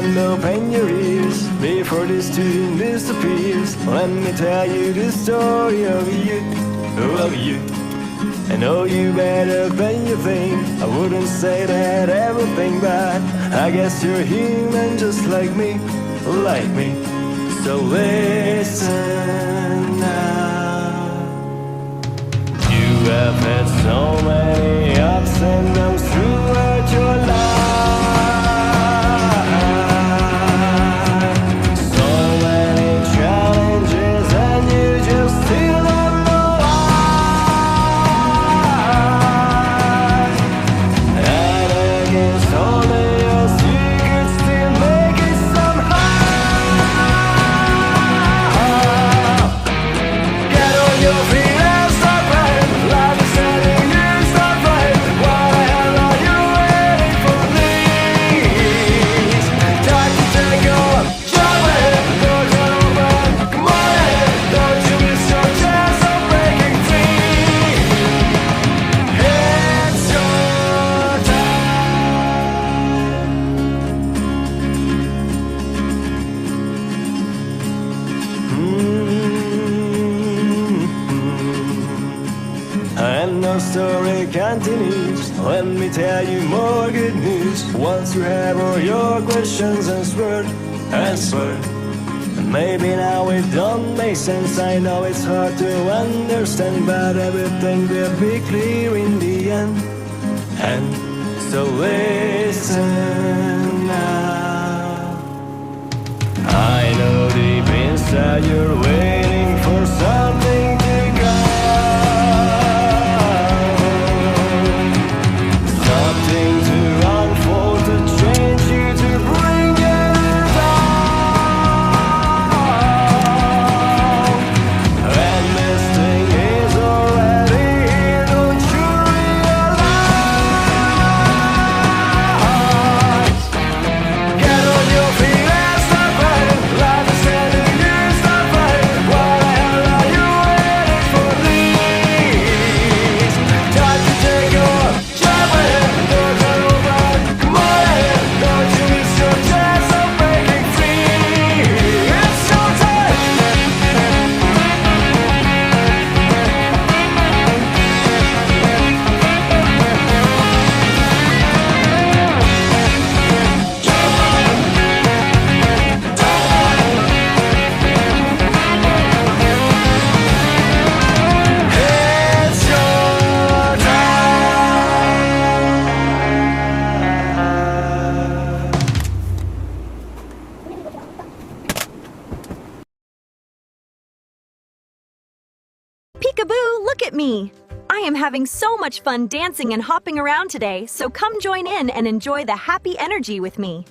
and open your ears before this tune disappears. Let me tell you the story of you, of you. I know you better than you think. I wouldn't say that everything bad. I guess you're human just like me, like me. So listen now. You have had so many ups and downs throughout your life. So many challenges and you just still don't know why. And against all the odds you could still make it somehow. Get on your feet and start right. Life is telling you start right. What the hell are you waiting for? Please, time to take on. Jump ahead, doors are open. Come on ahead, don't you miss your chance of breaking free. It's your And the story continues. Let me tell you more good news. Once you have all your questions answered, and maybe now it don't make sense. I know it's hard to understand, but everything will be clear in the end. And so listen now. I know deep inside you're waiting for something to go. Something to unfold, to change you, to bring you down. And this thing is already here, don't you realize? Get on your feet and start right. Life is telling you start right. What the hell are you waiting for? Please, time to take on. Jump ahead, doors are open. Come on ahead, don't you miss your chance of breaking free. It's your time. It's your time. Peekaboo, look at me! I am having so much fun dancing and hopping around today, so come join in and enjoy the happy energy with me.